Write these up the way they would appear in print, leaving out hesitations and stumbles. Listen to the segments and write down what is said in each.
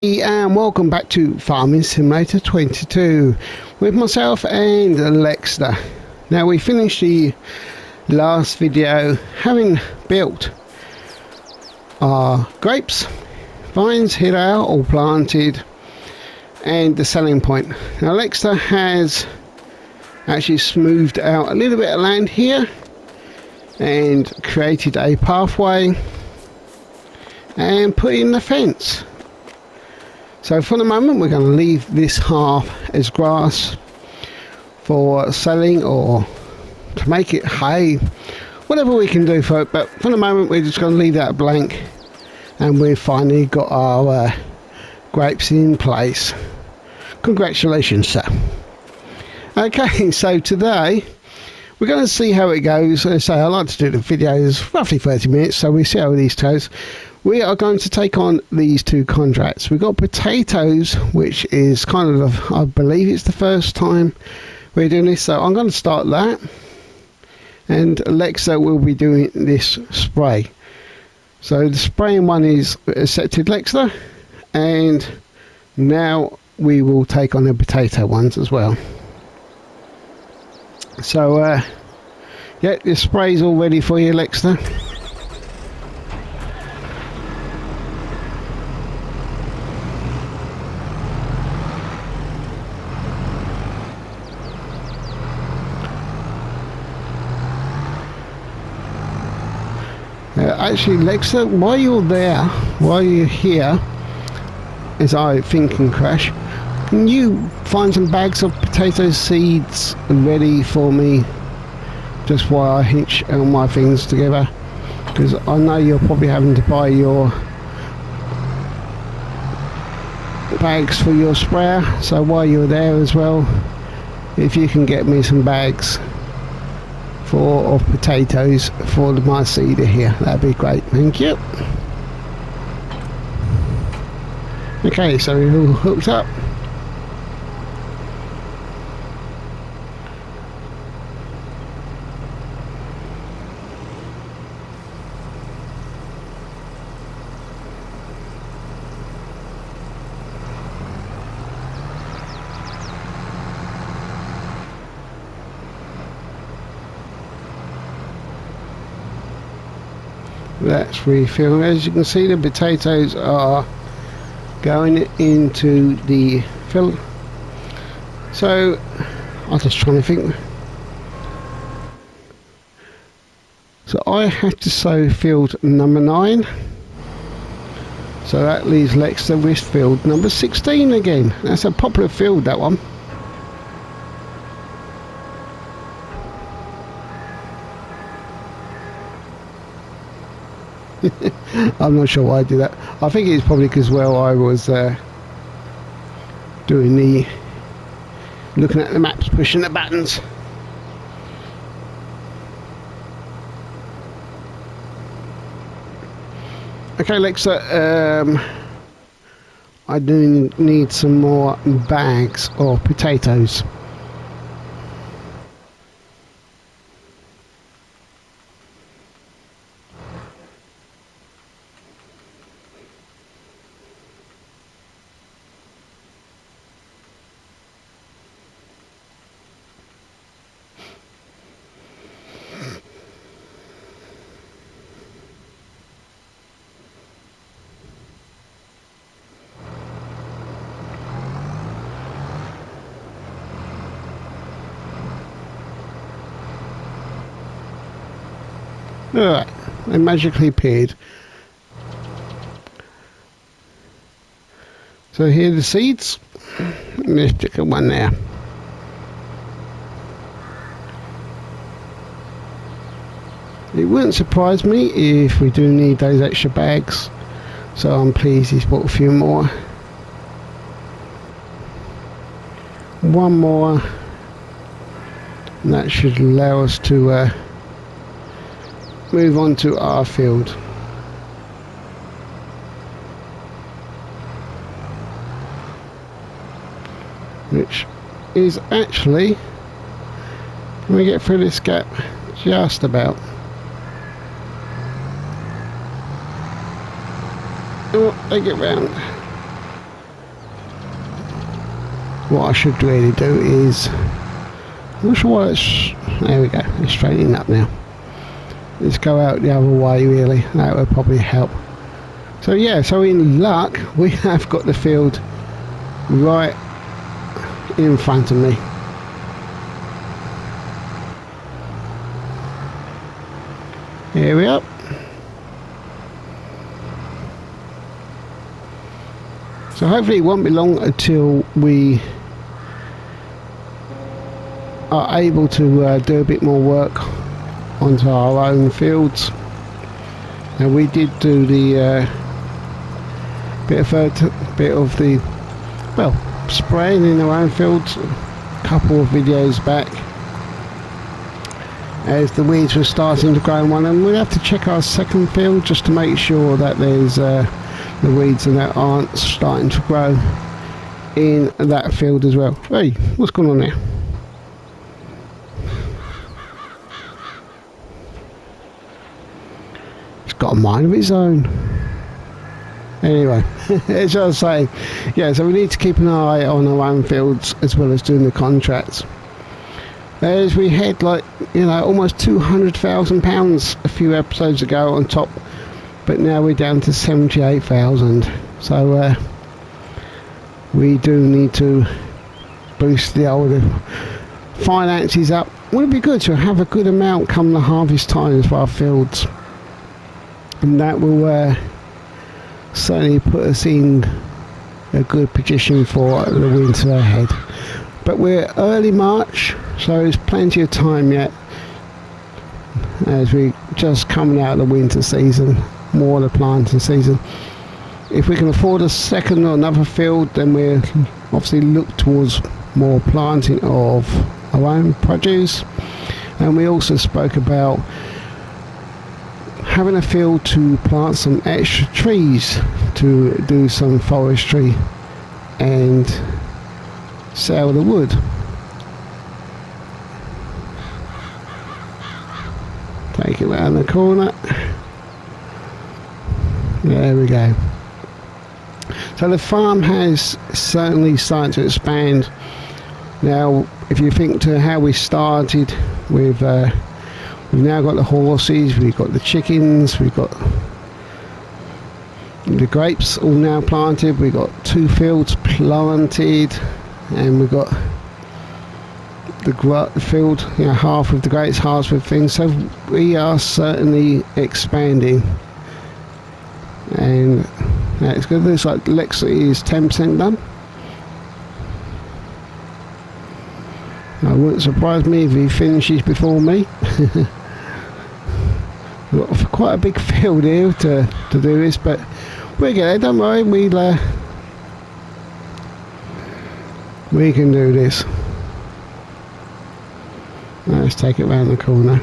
And welcome back to Farming Simulator 22 with myself and Lexter. Now we finished the last video having built our grapes, vines. Here they are, all planted, and the selling point. Now Lexter has actually smoothed out a little bit of land here and created a pathway and put in the fence. So for the moment we're going to leave this half as grass for selling or to make it hay, whatever we can do for it, but for the moment we're just going to leave that blank, and we've finally got our grapes in place. Congratulations, sir. Okay, so today we're going to see how it goes. As I say, I like to do the videos roughly 30 minutes, so we see how these goes. We are going to take on these two contracts. We've got potatoes, which is kind of, I believe it's the first time we're doing this, so I'm going to start that. And Alexa will be doing this spray. So the spraying one is accepted, Alexa, and now we will take on the potato ones as well. So, yeah, the spray's all ready for you, Alexa. Actually, Lexa, while you're there, while you're here, as I think and crash, can you find some bags of potato seeds ready for me just while I hitch all my things together? Because I know you're probably having to buy your bags for your sprayer, so while you're there as well, if you can get me some bags of potatoes for my seeder here, that'd be great. Thank you. Okay, so we're all hooked up. Let's refill. As you can see, the potatoes are going into the fill. So I'm just trying to think. So I have to sow field number 9. So that leaves Lexter with field number 16 again. That's a popular field, that one. I'm not sure why I did that. I think it's probably because, well, I was doing the looking at the maps, pushing the buttons. Okay, Alexa, I do need some more bags of potatoes. Alright, they magically appeared. So here are the seeds. Let's stick one there. It wouldn't surprise me if we do need those extra bags, so I'm pleased he's bought a few more. One more, and that should allow us to move on to our field. Which is actually, can we get through this gap? Just about. Oh, they get round. what I should really do is, I'm not sure what it's, there we go, it's straightening up now. Let's go out the other way really, that would probably help. So yeah, so in luck we have got the field right in front of me. Here we are. So hopefully it won't be long until we are able to do a bit more work onto our own fields. And we did do the bit of the spraying in our own fields a couple of videos back, as the weeds were starting to grow in one, and we'll have to check our second field just to make sure that there's the weeds and that aren't starting to grow in that field as well. Hey, what's going on there? It's got a mind of its own. Anyway, as I was saying, yeah, so we need to keep an eye on our own fields as well as doing the contracts. As we had, like, you know, almost £200,000 a few episodes ago on top, but now we're down to 78,000. So we do need to boost the older finances up. Would it be good to have a good amount come the harvest times for our fields, and that will certainly put us in a good position for the winter ahead. But we're early March, so there's plenty of time yet, as we're just coming out of the winter season, more of the planting season. If we can afford a second or another field, then we'll obviously look towards more planting of our own produce. And we also spoke about having a field to plant some extra trees, to do some forestry and sell the wood. Take it round the corner. There we go. So the farm has certainly started to expand. Now, if you think to how we started with, we've now got the horses, we've got the chickens, we've got the grapes all now planted, we've got 2 fields planted, and we've got the field, you know, half of the grapes, half with things. So we are certainly expanding, and it's good. Looks like Lex is 10% done. It wouldn't surprise me if he finishes before me. We've got quite a big field here to do this, but we'll get there, don't worry, we can do this. Let's take it round the corner.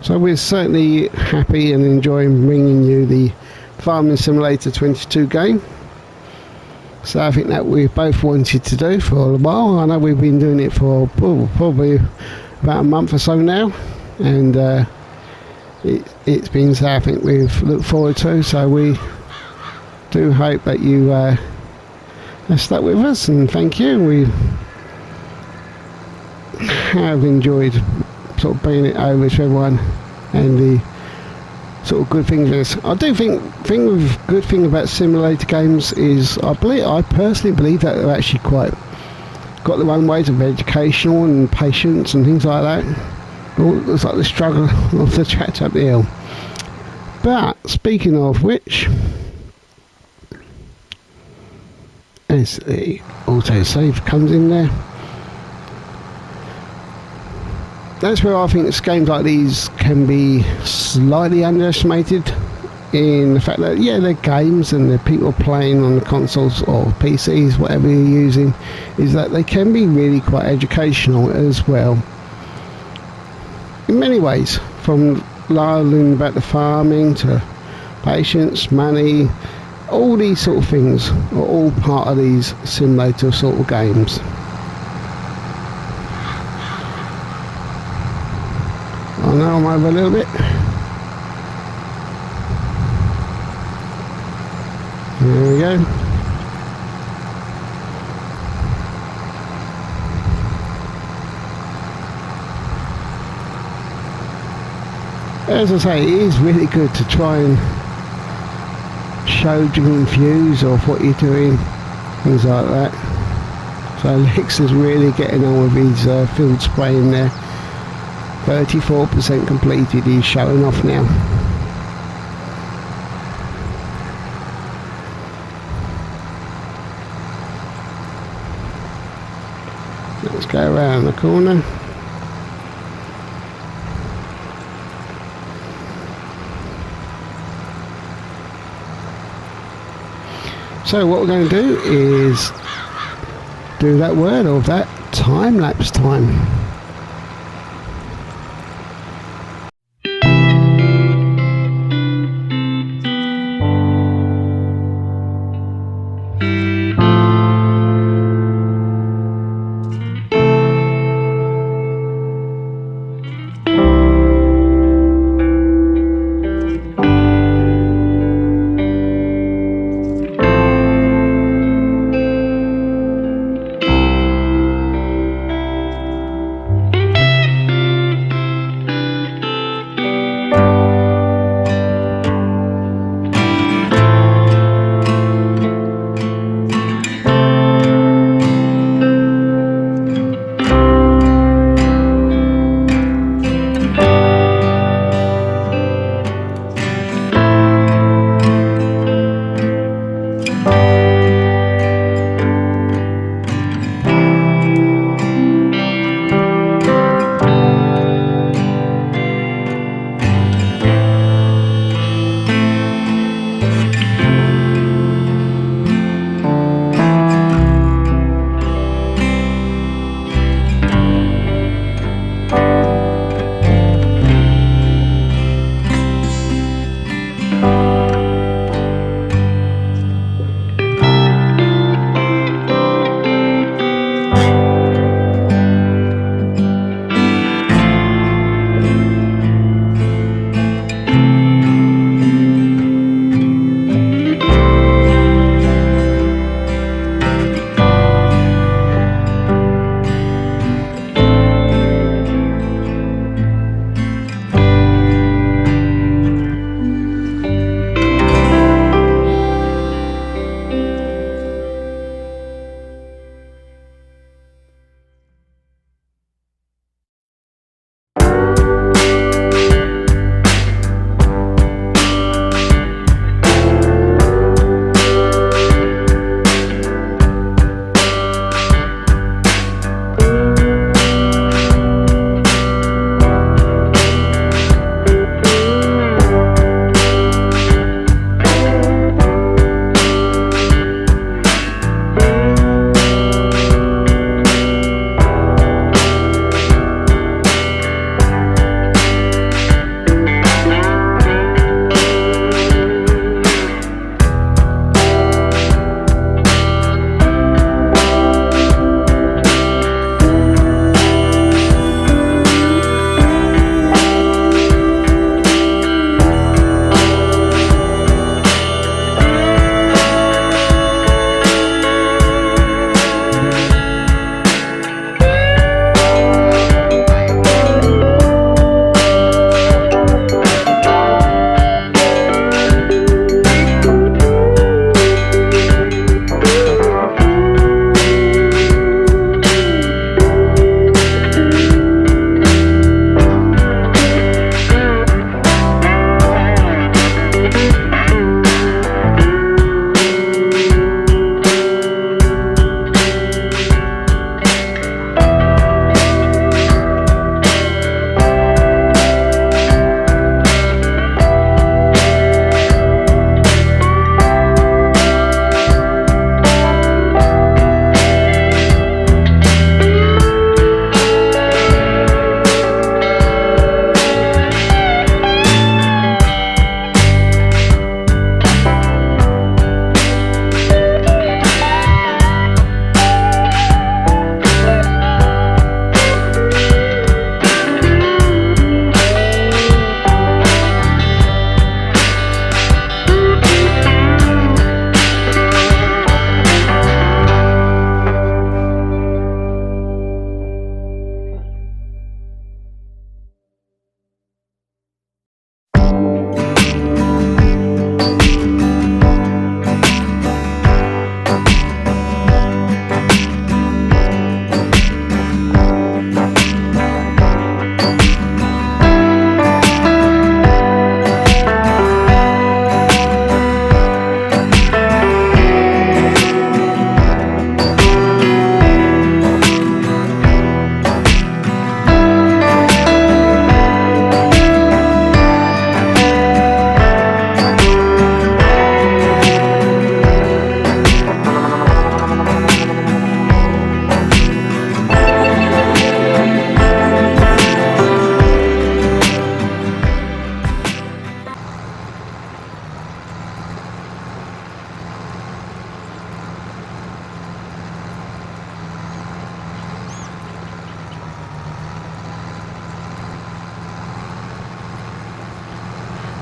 So we're certainly happy and enjoying bringing you the Farming Simulator 22 game. So I think that we've both wanted to do for a while. I know we've been doing it for probably about a month or so now, and it's been something we've looked forward to. So we do hope that you have stuck with us, and thank you. We have enjoyed sort of bringing it over to everyone, and the sort of good things is, I do think good thing about simulator games is I personally believe that they're actually quite got their own ways of educational and patience and things like that. It's like the struggle of the track up the hill. But speaking of which, as the autosave comes in there, that's where I think games like these can be slightly underestimated, in the fact that, yeah, they're games and they're people playing on the consoles or PCs, whatever you're using, is that they can be really quite educational as well. In many ways, from learning about the farming to patience, money, all these sort of things are all part of these simulator sort of games. I know I'm over a little bit. There we go. As I say, it is really good to try and show different views of what you're doing, things like that. So Lex is really getting on with his field spraying there. 34% completed, he's showing off now. Let's go around the corner. So what we're going to do is do that word of that time-lapse time.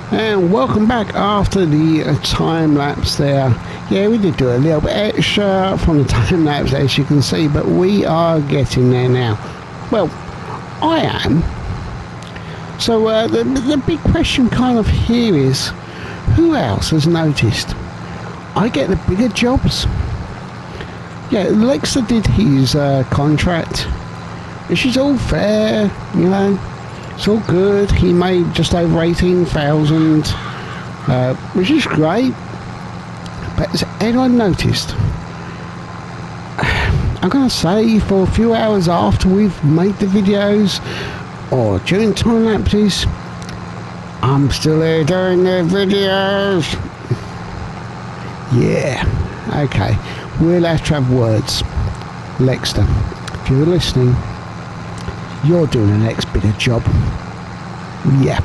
And welcome back after the time lapse there. Yeah, we did do a little bit extra from the time lapse, as you can see, but we are getting there now. Well, I am. So the big question kind of here is, who else has noticed I get the bigger jobs? Yeah, Lexter did his contract, which is all fair, you know. It's all good. He made just over 18,000, which is great. But has anyone noticed? I'm going to say for a few hours after we've made the videos, or during time lapses, I'm still here doing the videos. Yeah, okay. We'll have to have words. Lexter, if you're listening, you're doing the next bigger job. Yeah.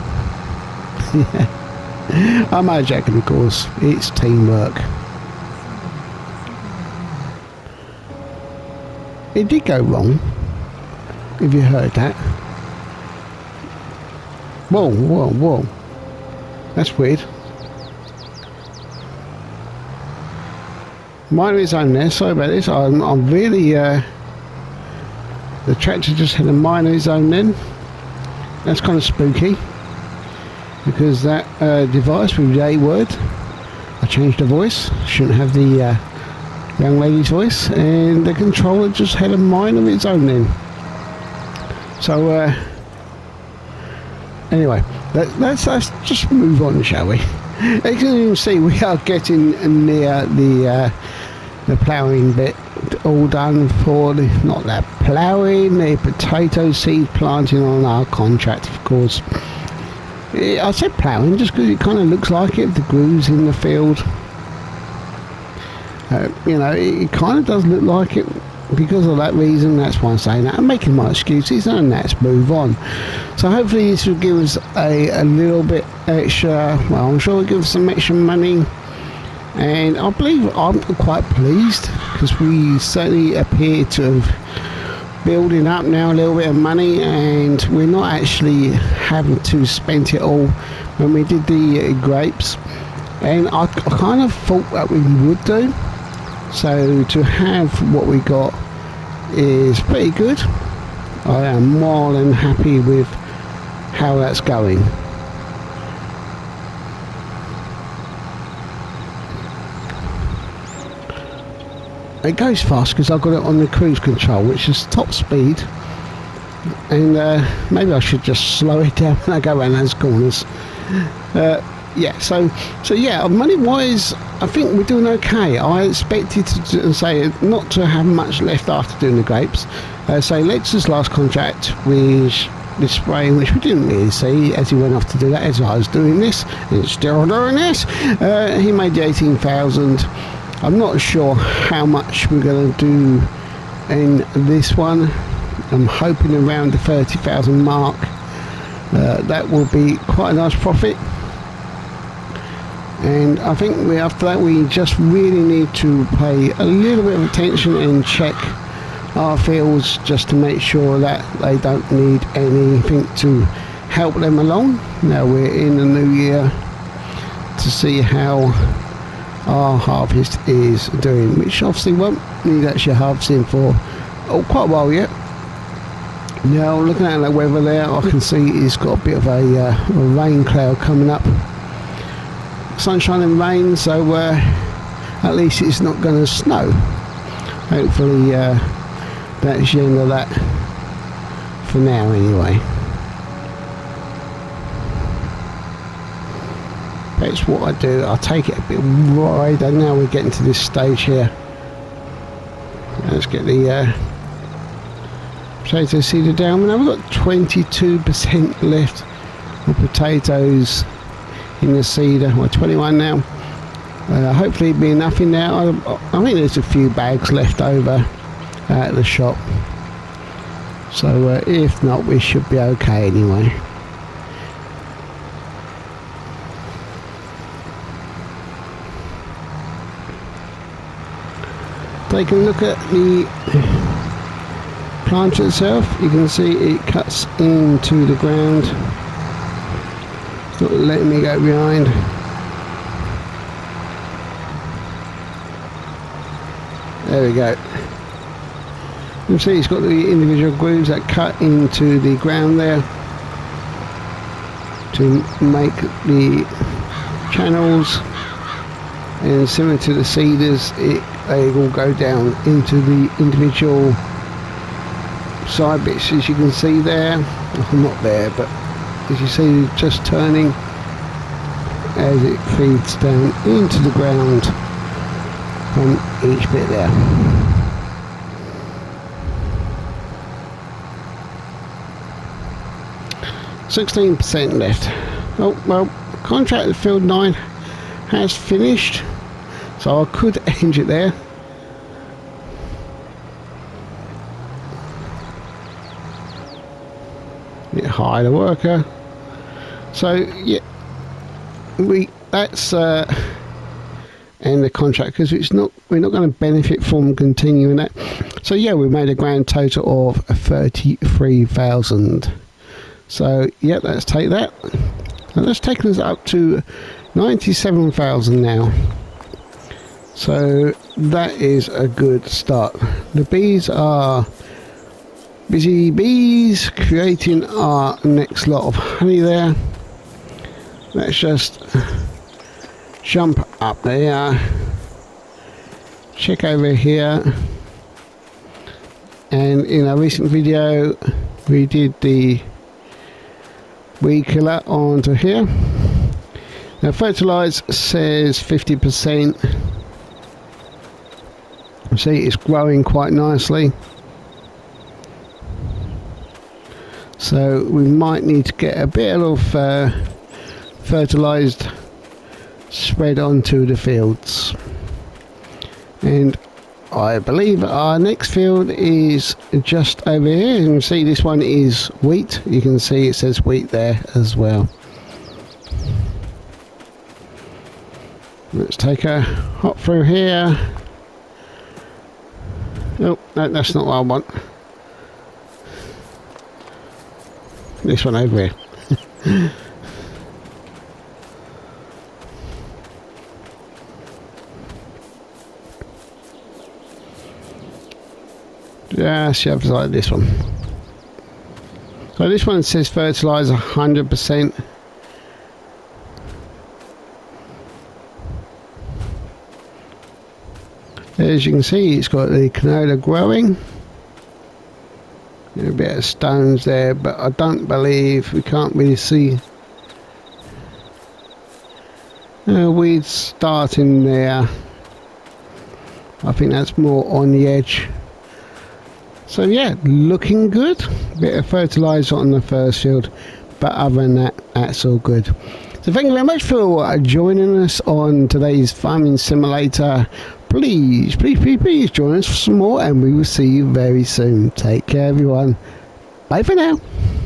I'm only joking, of course. It's teamwork. It did go wrong. If you heard that. Whoa, whoa, whoa. That's weird. Mine is on there. Sorry about this. I'm really... the tractor just had a mine of his own then. That's kind of spooky, because that device with the A word, I changed the voice, shouldn't have the young lady's voice, and the controller just had a mine of its own then. So anyway, let's just move on, shall we? As you can see, we are getting near the ploughing bit, all done for the, not that ploughing, the potato seed planting on our contract, of course. I said ploughing just because it kind of looks like it, the grooves in the field. You know, it kind of does look like it because of that reason. That's why I'm saying that. I'm making my excuses, and let's move on. So hopefully this will give us a little bit extra, well, I'm sure it'll give us some extra money. And I believe I'm quite pleased, because we certainly appear to have building up now a little bit of money, and we're not actually having to spend it all when we did the grapes. And I kind of thought that we would do. So to have what we got is pretty good. I am more than happy with how that's going. It goes fast because I've got it on the cruise control, which is top speed, and maybe I should just slow it down when I go around those corners. Yeah, so yeah, money wise I think we're doing okay. I expected to say not to have much left after doing the grapes. So Lex's last contract was the spraying, which we didn't really see as he went off to do that, as I was doing this and still doing this. He made the 18,000. I'm not sure how much we're going to do in this one. I'm hoping around the 30,000 mark. That will be quite a nice profit. And I think after that we just really need to pay a little bit of attention and check our fields just to make sure that they don't need anything to help them along. Now we're in the new year to see how our harvest is doing, which obviously won't need actually harvesting for quite a while yet. Now looking at the weather there, I can see it's got a bit of a rain cloud coming up. Sunshine and rain, so at least it's not going to snow. Hopefully that's the end of that for now anyway. That's what I do. I take it a bit wider. Now we're getting to this stage here. Let's get the potato seeder down. Now we've got 22% left of potatoes in the seeder. Well, 21 now. Hopefully it'll be enough in there. I think there's a few bags left over at the shop. So if not, we should be okay anyway. Taking a look at the plant itself, you can see it cuts into the ground. not letting me go behind. There we go. You can see it's got the individual grooves that cut into the ground there to make the channels, and similar to the seeders, they all go down into the individual side bits, as you can see there. Well, not there, but as you see, just turning as it feeds down into the ground from each bit there. %16 left. Oh well, contract at field 9 has finished, so I could end it there. Hire the worker. So yeah, that's end the contract, because we're not going to benefit from continuing that. So yeah, we made a grand total of 33,000. So yeah, let's take that, and that's taken us up to 97,000 now. So that is a good start. The bees are busy bees creating our next lot of honey there. Let's just jump up there, check over here, and in our recent video we did the weed killer onto here. Now fertilise says 50%. See, it's growing quite nicely, so we might need to get a bit of fertilised spread onto the fields. And I believe our next field is just over here. You can see this one is wheat. You can see it says wheat there as well. Let's take a hop through here. Oh, no, that's not what I want. This one over here. Just have like this one. So this one says fertilise 100%. As you can see, it's got the canola growing. A bit of stones there, but I don't believe, we can't really see weeds starting there. I think that's more on the edge. So yeah, looking good. Bit of fertiliser on the first field, but other than that, that's all good. So thank you very much for joining us on today's farming simulator. Please join us for some more, and we will see you very soon. Take care, everyone. Bye for now.